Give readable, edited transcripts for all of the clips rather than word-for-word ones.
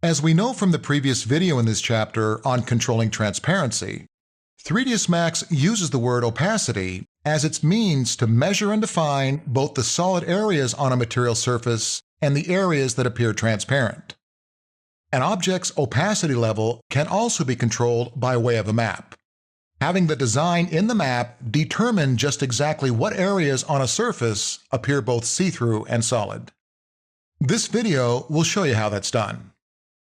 As we know from the previous video in this chapter on controlling transparency, 3ds Max uses the word opacity as its means to measure and define both the solid areas on a material surface and the areas that appear transparent. An object's opacity level can also be controlled by way of a map. Having the design in the map determine just exactly what areas on a surface appear both see-through and solid. This video will show you how that's done.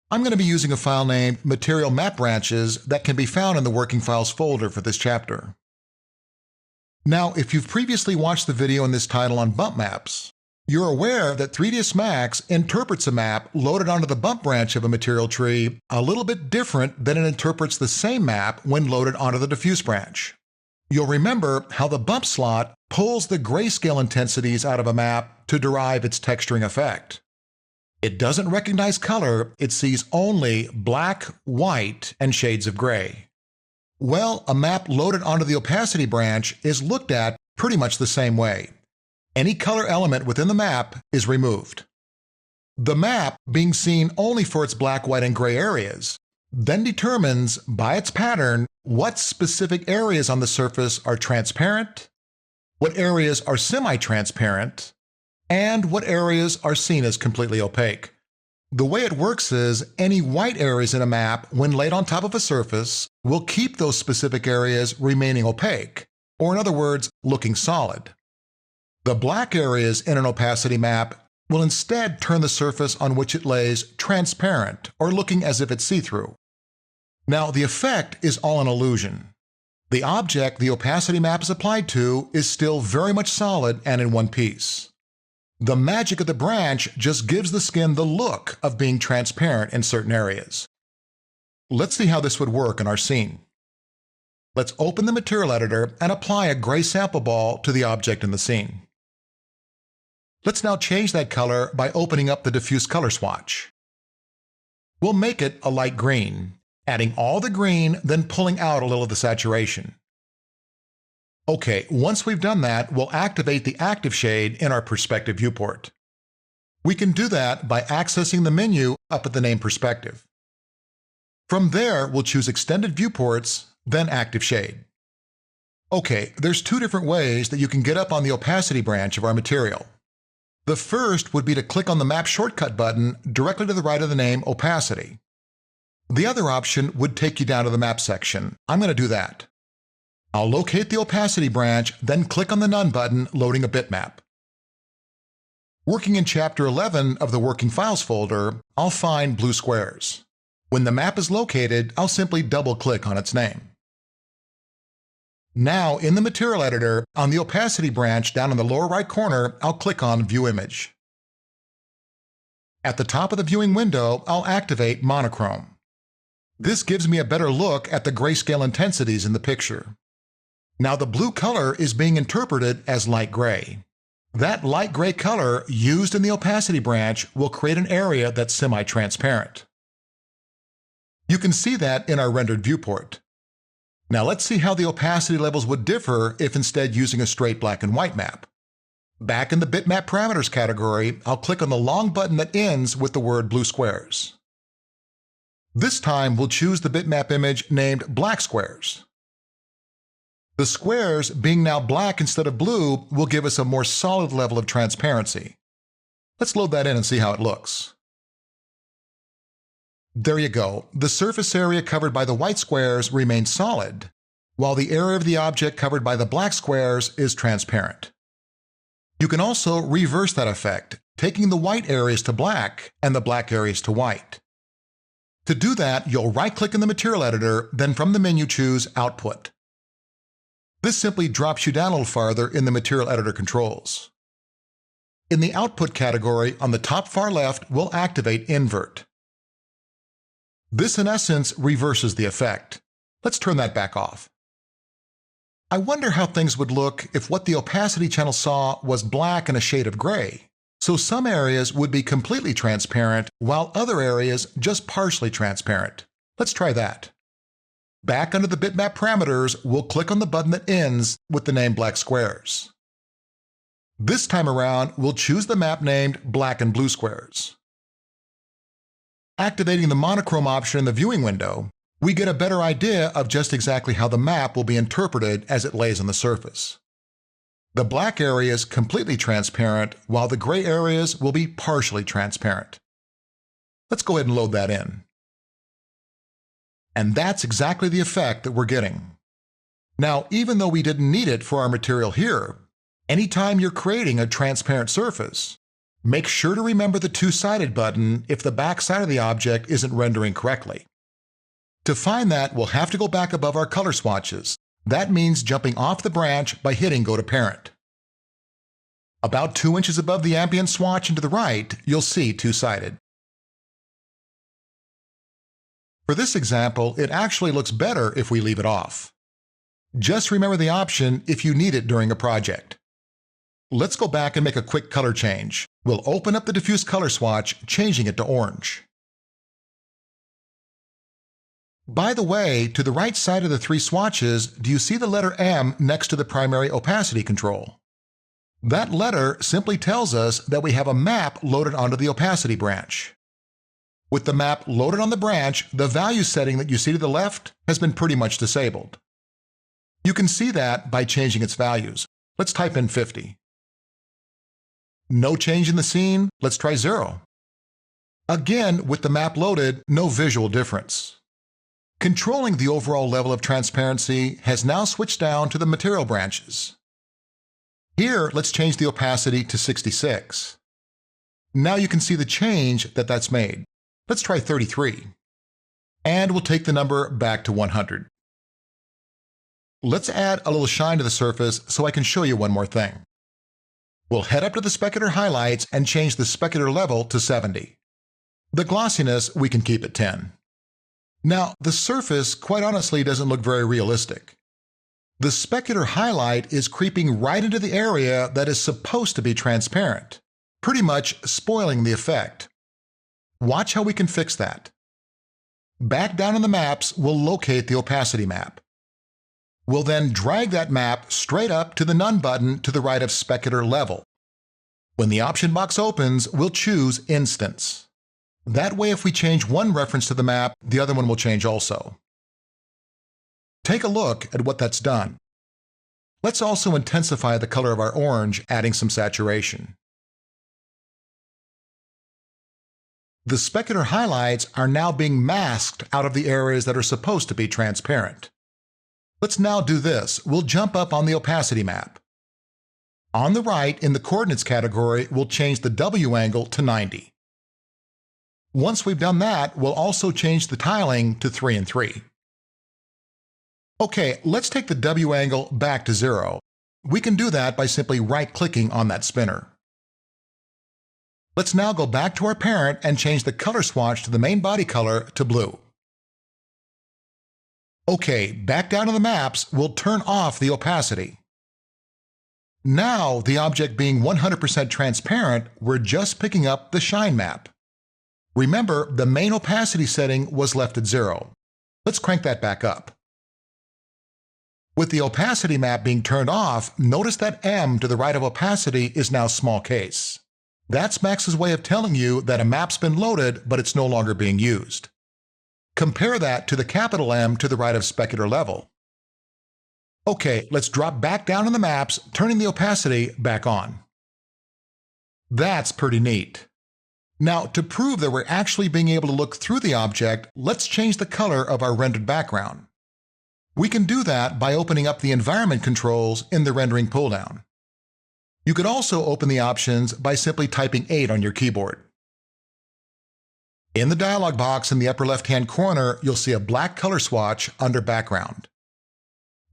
I'm going to be using a file named Material Map Branches that can be found in the Working Files folder for this chapter. Now, if you've previously watched the video in this title on bump maps, you're aware that 3ds Max interprets a map loaded onto the bump branch of a material tree a little bit different than it interprets the same map when loaded onto the diffuse branch. You'll remember how the bump slot pulls the grayscale intensities out of a map to derive its texturing effect. It doesn't recognize color, it sees only black, white, and shades of gray. Well, a map loaded onto the opacity branch is looked at pretty much the same way. Any color element within the map is removed. The map, being seen only for its black, white, and gray areas, then determines by its pattern what specific areas on the surface are transparent, what areas are semi-transparent, and what areas are seen as completely opaque. The way it works is any white areas in a map, when laid on top of a surface, will keep those specific areas remaining opaque, or in other words, looking solid. The black areas in an opacity map will instead turn the surface on which it lays transparent, or looking as if it's see-through. Now, the effect is all an illusion. The object the opacity map is applied to is still very much solid and in one piece. The magic of the branch just gives the skin the look of being transparent in certain areas. Let's see how this would work in our scene. Let's open the material editor and apply a gray sample ball to the object in the scene. Let's now change that color by opening up the diffuse color swatch. We'll make it a light green, adding all the green, then pulling out a little of the saturation. Okay, once we've done that, we'll activate the active shade in our perspective viewport. We can do that by accessing the menu up at the name Perspective. From there, we'll choose Extended Viewports, then Active Shade. Okay, there's two different ways that you can get up on the opacity branch of our material. The first would be to click on the Map Shortcut button directly to the right of the name Opacity. The other option would take you down to the Map section. I'm going to do that. I'll locate the opacity branch, then click on the None button, loading a bitmap. Working in Chapter 11 of the Working Files folder, I'll find blue squares. When the map is located, I'll simply double-click on its name. Now, in the Material Editor, on the opacity branch down in the lower right corner, I'll click on View Image. At the top of the viewing window, I'll activate Monochrome. This gives me a better look at the grayscale intensities in the picture. Now the blue color is being interpreted as light gray. That light gray color used in the opacity branch will create an area that's semi-transparent. You can see that in our rendered viewport. Now let's see how the opacity levels would differ if instead using a straight black and white map. Back in the Bitmap Parameters category, I'll click on the long button that ends with the word blue squares. This time we'll choose the bitmap image named Black Squares. The squares, being now black instead of blue, will give us a more solid level of transparency. Let's load that in and see how it looks. There you go. The surface area covered by the white squares remains solid, while the area of the object covered by the black squares is transparent. You can also reverse that effect, taking the white areas to black and the black areas to white. To do that, you'll right-click in the Material Editor, then from the menu choose Output. This simply drops you down a little farther in the Material Editor controls. In the Output category, on the top far left, we'll activate Invert. This, in essence, reverses the effect. Let's turn that back off. I wonder how things would look if what the opacity channel saw was black and a shade of gray. So some areas would be completely transparent, while other areas just partially transparent. Let's try that. Back under the Bitmap Parameters, we'll click on the button that ends with the name Black Squares. This time around, we'll choose the map named Black and Blue Squares. Activating the monochrome option in the viewing window, we get a better idea of just exactly how the map will be interpreted as it lays on the surface. The black area is completely transparent, while the gray areas will be partially transparent. Let's go ahead and load that in. And that's exactly the effect that we're getting. Now, even though we didn't need it for our material here, anytime you're creating a transparent surface, make sure to remember the two-sided button if the back side of the object isn't rendering correctly. To find that, we'll have to go back above our color swatches. That means jumping off the branch by hitting Go to Parent. About 2 inches above the ambient swatch and to the right, you'll see two-sided. For this example, it actually looks better if we leave it off. Just remember the option if you need it during a project. Let's go back and make a quick color change. We'll open up the diffuse color swatch, changing it to orange. By the way, to the right side of the three swatches, do you see the letter M next to the primary opacity control? That letter simply tells us that we have a map loaded onto the opacity branch. With the map loaded on the branch, the value setting that you see to the left has been pretty much disabled. You can see that by changing its values. Let's type in 50. No change in the scene, let's try 0. Again, with the map loaded, no visual difference. Controlling the overall level of transparency has now switched down to the material branches. Here, let's change the opacity to 66. Now you can see the change that's made. Let's try 33. And we'll take the number back to 100. Let's add a little shine to the surface so I can show you one more thing. We'll head up to the specular highlights and change the specular level to 70. The glossiness we can keep at 10. Now, the surface, quite honestly, doesn't look very realistic. The specular highlight is creeping right into the area that is supposed to be transparent, pretty much spoiling the effect. Watch how we can fix that. Back down in the maps, we'll locate the opacity map. We'll then drag that map straight up to the None button to the right of specular level. When the option box opens, we'll choose Instance. That way, if we change one reference to the map, the other one will change also. Take a look at what that's done. Let's also intensify the color of our orange, adding some saturation. The specular highlights are now being masked out of the areas that are supposed to be transparent. Let's now do this. We'll jump up on the opacity map. On the right, in the coordinates category, we'll change the W angle to 90. Once we've done that, we'll also change the tiling to 3 and 3. Okay, let's take the W angle back to 0. We can do that by simply right-clicking on that spinner. Let's now go back to our parent and change the color swatch to the main body color to blue. Okay, back down to the maps, we'll turn off the opacity. Now, the object being 100% transparent, we're just picking up the shine map. Remember, the main opacity setting was left at 0. Let's crank that back up. With the opacity map being turned off, notice that M to the right of opacity is now small case. That's Max's way of telling you that a map's been loaded, but it's no longer being used. Compare that to the capital M to the right of specular level. Okay, let's drop back down in the maps, turning the opacity back on. That's pretty neat. Now, to prove that we're actually being able to look through the object, let's change the color of our rendered background. We can do that by opening up the environment controls in the rendering pulldown. You could also open the options by simply typing 8 on your keyboard. In the dialog box in the upper left-hand corner, you'll see a black color swatch under Background.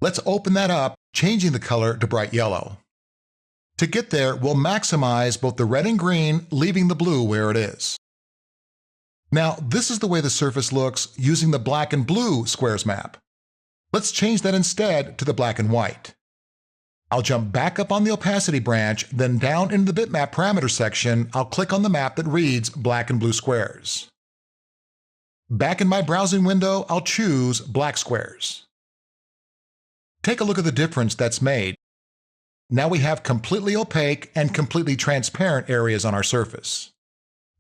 Let's open that up, changing the color to bright yellow. To get there, we'll maximize both the red and green, leaving the blue where it is. Now, this is the way the surface looks using the black and blue squares map. Let's change that instead to the black and white. I'll jump back up on the opacity branch, then down into the bitmap parameter section, I'll click on the map that reads black and blue squares. Back in my browsing window, I'll choose black squares. Take a look at the difference that's made. Now we have completely opaque and completely transparent areas on our surface.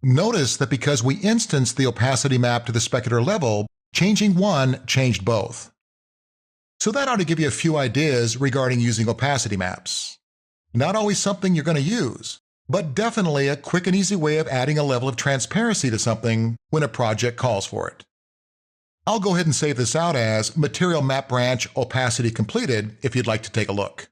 Notice that because we instanced the opacity map to the specular level, changing one changed both. So that ought to give you a few ideas regarding using opacity maps. Not always something you're going to use, but definitely a quick and easy way of adding a level of transparency to something when a project calls for it. I'll go ahead and save this out as Material Map Branch Opacity Completed if you'd like to take a look.